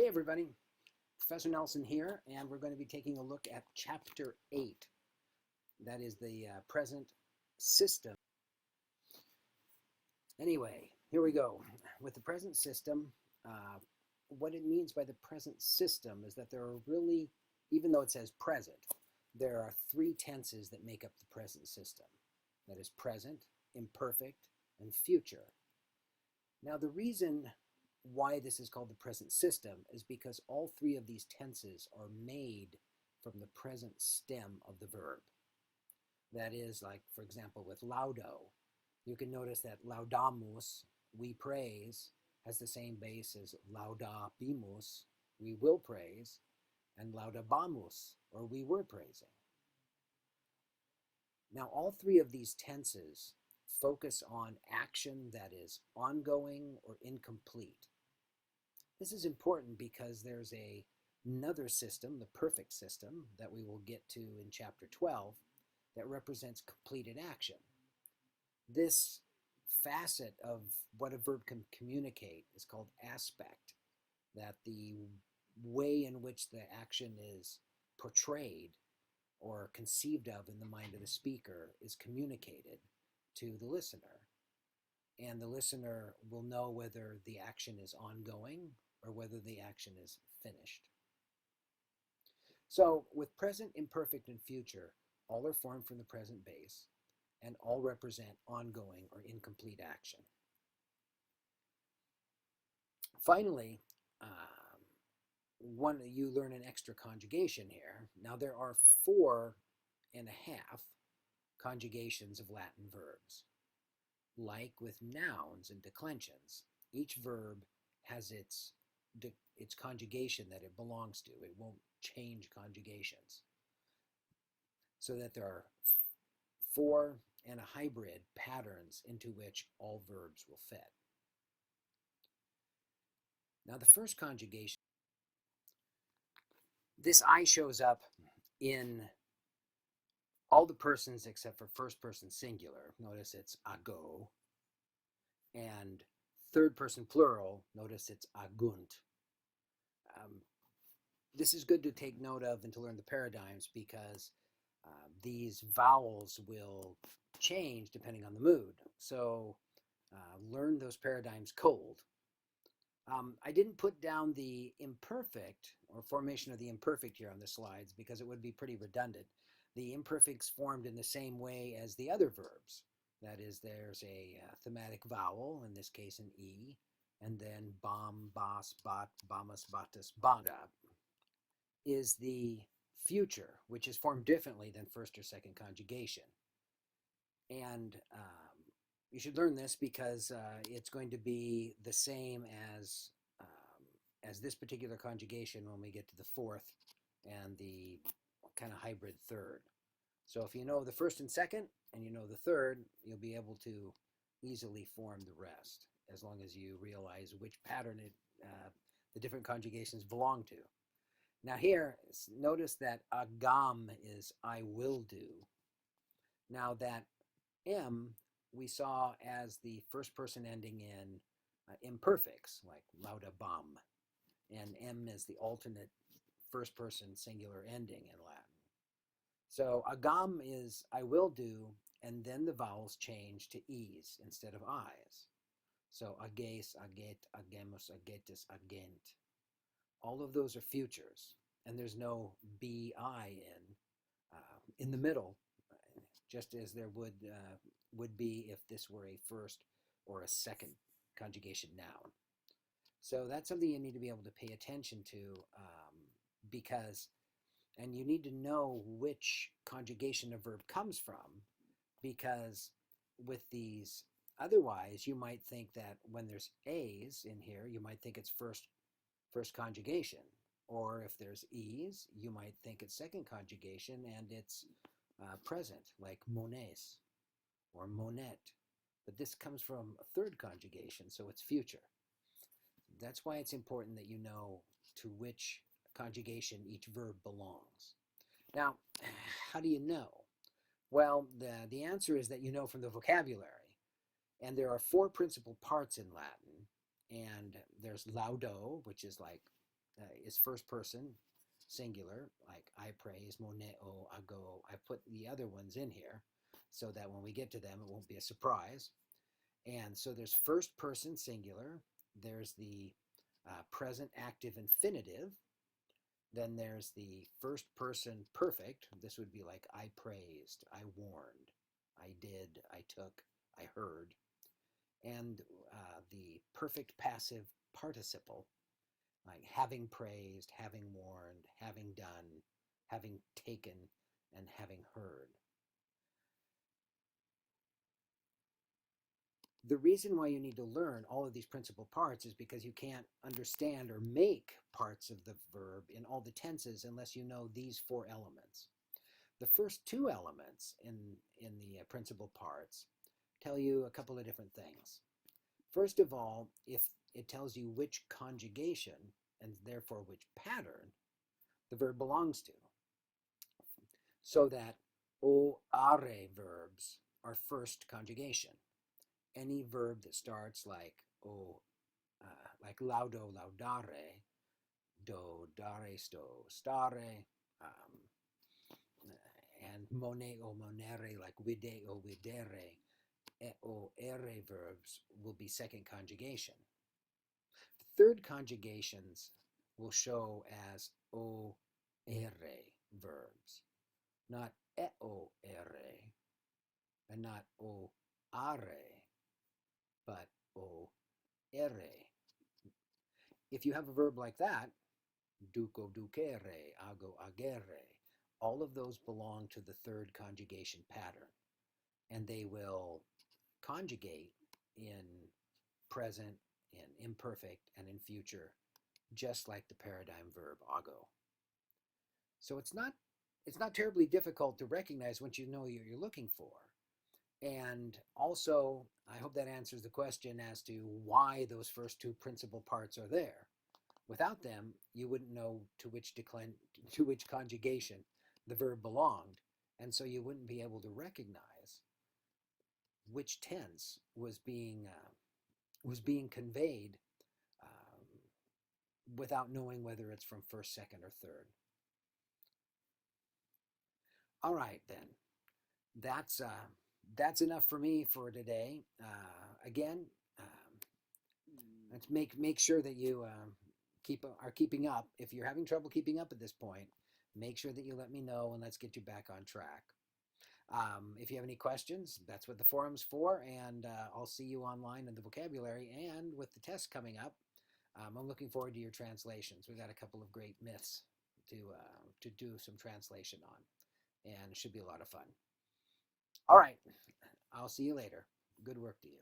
Hey everybody, Professor Nelson here, and we're going to be taking a look at Chapter 8. That is the present system. Anyway, here we go. With the present system, what it means by the present system is that there are really, even though it says present, there are three tenses that make up the present system. That is present, imperfect, and future. Now the reason why this is called the present system is because all three of these tenses are made from the present stem of the verb. That is, like, for example, with laudo, you can notice that laudamus, we praise, has the same base as laudabimus, we will praise, and laudabamus, or we were praising. Now, all three of these tenses focus on action that is ongoing or incomplete. This is important because there's another system, the perfect system, that we will get to in Chapter 12, that represents completed action. This facet of what a verb can communicate is called aspect, that the way in which the action is portrayed or conceived of in the mind of the speaker is communicated to the listener. And the listener will know whether the action is ongoing or whether the action is finished. So with present, imperfect, and future, all are formed from the present base and all represent ongoing or incomplete action. Finally, you learn an extra conjugation here. Now there are 4.5 conjugations of Latin verbs. Like with nouns and declensions, each verb has its conjugation that it belongs to. It won't change conjugations. So that there are 4 and a hybrid patterns into which all verbs will fit. Now the first conjugation, this I shows up in all the persons except for first person singular. Notice it's ago. And third person plural, notice it's agunt. This is good to take note of and to learn the paradigms because these vowels will change depending on the mood. So learn those paradigms cold. I didn't put down the imperfect or formation of the imperfect here on the slides because it would be pretty redundant. The imperfect's formed in the same way as the other verbs. That is, there's a thematic vowel, in this case an E, and then bam, bas, bat, bamas, batas, bada is the future, which is formed differently than first or second conjugation. And you should learn this because it's going to be the same as this particular conjugation when we get to the fourth and the kind of hybrid third. So if you know the first and second and you know the third, you'll be able to easily form the rest as long as you realize which pattern the different conjugations belong to. Now here, notice that agam is I will do. Now that M we saw as the first person ending in imperfects, like laudabam, and M is the alternate first person singular ending in Latin. So agam is I will do, and then the vowels change to E's instead of I's. So ages, aget, agemus, agetis, agent. All of those are futures, and there's no bi in the middle, just as there would be if this were a first or a second conjugation noun. So that's something you need to be able to pay attention to because, and you need to know which conjugation a verb comes from, because with these, otherwise you might think that when there's A's in here, you might think it's first conjugation. Or if there's E's, you might think it's second conjugation and it's present, like mones or monet. But this comes from a third conjugation, so it's future. That's why it's important that you know to which conjugation each verb belongs. Now, how do you know? Well, the answer is that you know from the vocabulary. And there are 4 principal parts in Latin. And there's laudo, which is like is first person singular, like I praise, moneo, ago. I put the other ones in here so that when we get to them, it won't be a surprise. And so there's first person singular, there's the present active infinitive, then there's the first person perfect. This would be like I praised, I warned, I did, I took, I heard. And the perfect passive participle, like having praised, having warned, having done, having taken, and having heard. The reason why you need to learn all of these principal parts is because you can't understand or make parts of the verb in all the tenses unless you know these four elements. The first two elements in the principal parts tell you a couple of different things. First of all, if it tells you which conjugation and therefore which pattern the verb belongs to. So that o are verbs are first conjugation. Any verb that starts like like laudo, laudare, do, dare, sto, stare, and moneo, monere, like video, videre, o ere verbs will be second conjugation. The third conjugations will show as o ere verbs, not eo ere, and not o are, but o ere. If you have a verb like that, duco, ducere, ago, agere, all of those belong to the third conjugation pattern, and they will conjugate in present, in imperfect, and in future, just like the paradigm verb ago. So it's not terribly difficult to recognize once you know what you're looking for. And also, I hope that answers the question as to why those first two principal parts are there. Without them, you wouldn't know to which conjugation the verb belonged, and so you wouldn't be able to recognize which tense was being conveyed without knowing whether it's from first, second, or third. All right, then. That's enough for me for today. Again, let's make sure that you are keeping up. If you're having trouble keeping up at this point, make sure that you let me know and let's get you back on track. If you have any questions, that's what the forum's for, and I'll see you online in the vocabulary. And with the test coming up, I'm looking forward to your translations. We've got a couple of great myths to do some translation on, and it should be a lot of fun. All right, I'll see you later. Good work to you.